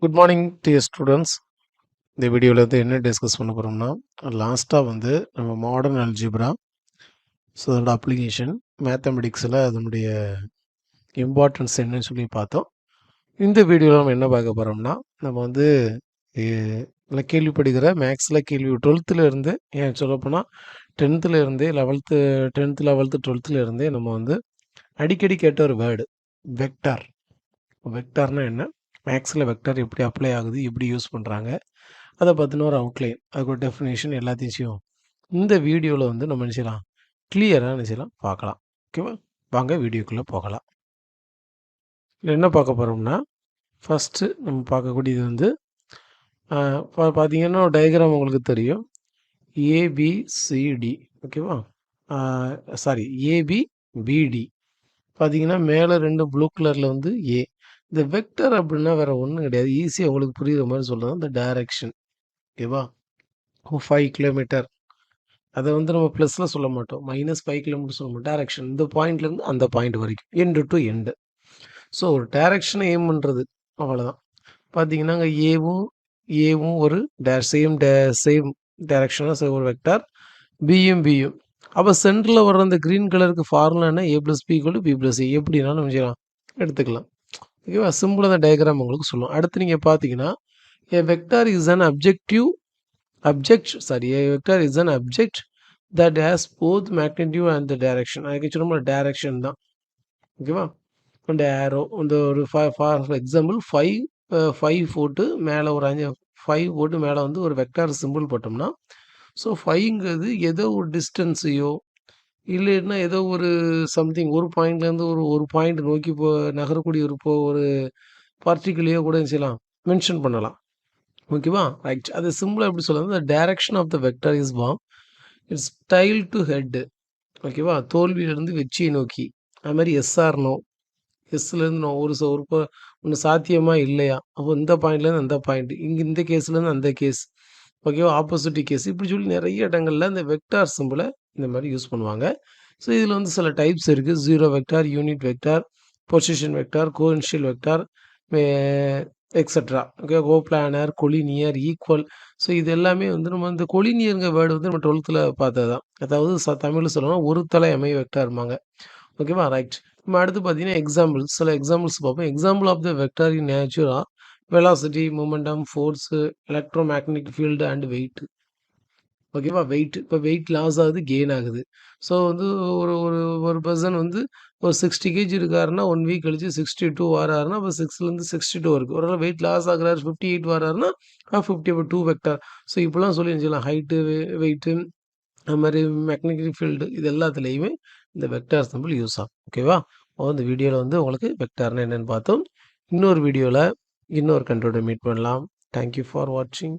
Good morning dear students. இந்த வீடியோவில் வந்து என்ன டிஸ்கஸ் பண்ண போகிறோம்னா, லாஸ்ட்டாக வந்து நம்ம மாடர்ன் அல்ஜிப்ரா, ஸோ அதோட அப்ளிகேஷன் மேத்தமெட்டிக்ஸில் அதனுடைய இம்பார்ட்டன்ஸ் என்னன்னு சொல்லி பார்த்தோம். இந்த வீடியோவில் நம்ம என்ன பார்க்க போகிறோம்னா, நம்ம வந்து நல்லா கேள்விப்படுகிற மேக்ஸில் கேள்வி 12th இருந்து, ஏன் சொல்லப்போனால் 10th இருந்தே 10th 11th 12th இருந்தே நம்ம வந்து அடிக்கடி கேட்ட ஒரு வேர்டு வெக்டார். வெக்டார்னா என்ன, மேக்ஸில் வெக்டார் எப்படி அப்ளை ஆகுது, எப்படி யூஸ் பண்ணுறாங்க, அதை பற்றின ஒரு அவுட்லைன், அதுக்கு ஒரு டெஃபினேஷன் எல்லாத்தையும் செய்யும் இந்த வீடியோவில் வந்து நம்ம என்ன செய்யலாம், கிளியராக என்ன செய்யலாம் பார்க்கலாம். ஓகேவா, வாங்க வீடியோக்குள்ளே போகலாம். இதில் என்ன பார்க்க போகிறோம்னா, ஃபஸ்ட்டு நம்ம பார்க்கக்கூடியது வந்து பார்த்தீங்கன்னா டயக்ராம் உங்களுக்கு தெரியும், ஏபிசிடி. ஓகேவா, சாரி ஏபிபிடி. பார்த்தீங்கன்னா மேலே 2 ப்ளூ கலரில் வந்து ஏ. இந்த வெக்டர் அப்படின்னா வேறு ஒன்றும் கிடையாது, ஈஸியாக உங்களுக்கு புரியுற மாதிரி சொல்கிறது இந்த டைரக்ஷன். ஓகேவா, 5 கிலோமீட்டர், அதை வந்து நம்ம ப்ளஸில் சொல்ல மாட்டோம், -5 கிலோமீட்டர் சொல்ல மாட்டோம். டைரக்ஷன் இந்த பாயிண்ட்லேருந்து அந்த பாயிண்ட் வரைக்கும், எண்டு டு எண்டு. ஸோ ஒரு டைரக்ஷனை எய்ம் பண்ணுறது, அவ்வளோதான். பார்த்தீங்கன்னா இங்கே ஏவும் ஒரு சேம் டைரக்ஷனாக ஒரு வெக்டார், பியும். அப்போ சென்டரில் வர்ற அந்த க்ரீன் கலருக்கு ஃபார்முலா என்ன, A + B = B + C. எப்படினாலும் நம்ம செய்யலாம், எடுத்துக்கலாம். ஓகேவா, சிம்பிளாக அந்த டயக்ராம் உங்களுக்கு சொல்லும். அடுத்து நீங்கள் பார்த்தீங்கன்னா a vector is an object that has both magnitude and the direction. அதுக்கு சும்மா டைரக்ஷன் தான். ஓகேவா, இந்த ஏரோ இந்த ஒரு ஃபார் எக்ஸாம்பிள் 5 போட்டு மேலே ஒரு 5 போட்டு மேலே வந்து ஒரு வெக்டார் சிம்பிள் போட்டோம்னா, ஸோ 5ங்கிறது ஏதோ ஒரு டிஸ்டன்ஸையோ இல்லைன்னா ஏதோ ஒரு சம்திங் ஒரு பாயிண்ட்லேருந்து ஒரு பாயிண்ட் நோக்கி நகரக்கூடிய ஒரு பார்ட்டிகிளையோ கூட செய்யலாம், மென்ஷன் பண்ணலாம். ஓகேவா, ரைட். அது சிம்பிளாக எப்படி சொல்லலாம், the direction of the vector is from its tail to head. ஓகேவா, தோல்வியிலிருந்து வெற்றியை நோக்கி. அது மாதிரி எஸ்ஆர் நோ, எஸ்லேருந்து நோ, ஒன்று சாத்தியமா இல்லையா, அப்போ இந்த பாயிண்ட்லேருந்து அந்த பாயிண்ட், இங்கே இந்த கேஸ்லேருந்து அந்த கேஸ். ஓகேவா, ஆப்போசிட் கேஸ், இப்படி சொல்லி நிறைய இடங்களில் இந்த வெக்டார் சிம்பிளை இந்த மாதிரி யூஸ் பண்ணுவாங்க. ஸோ இதில் வந்து சில டைப்ஸ் இருக்குது, zero vector, unit vector, position vector, coinitial vector, extra. Okay, coplanar, collinear, equal. So இது எல்லாமே வந்து நம்ம இந்த கொலினியருங்க வேர்டு வந்து நம்ம 12th பார்த்தது தான். அதாவது தமிழில் சொல்லணும் ஒரு தலை அமைய வெக்டார்பாங்க. ஓகேவா, ரைட். நம்ம அடுத்து பார்த்தீங்கன்னா எக்ஸாம்பிள்ஸ், சில எக்ஸாம்பிள்ஸ் பார்ப்போம். Example of the vector in nature velocity, momentum, force, electromagnetic field and weight. ஓகேவா, வெயிட், இப்போ வெயிட் லாஸ் ஆகுது, கெயின் ஆகுது. ஸோ வந்து ஒரு ஒரு ஒரு பர்சன் வந்து ஒரு 60 kg இருக்காருன்னா 1 வீக் கழிச்சு 62 வராருன்னா அப்போ 6லேருந்து 62 இருக்குது. ஒரு வெயிட் லாஸ் ஆகுறாரு 58 வராருன்னா 50 அப்போ 2 வெக்டார். ஸோ இப்படிலாம் சொல்லி வச்சுக்கலாம், ஹைட்டு, வெயிட்டு, அது மாதிரி மேக்னெட்டிக் ஃபீல்டு, இது எல்லாத்துலேயுமே இந்த வெக்டார் சிம்பிள் யூஸ் ஆகும். ஓகேவா, இந்த வீடியோவில் வந்து உங்களுக்கு வெக்டார்னா என்னென்னு பார்த்தோம். இன்னொரு வீடியோவில் இன்னொரு கண்டோட மீட் பண்ணலாம். தேங்க்யூ ஃபார் வாட்சிங்.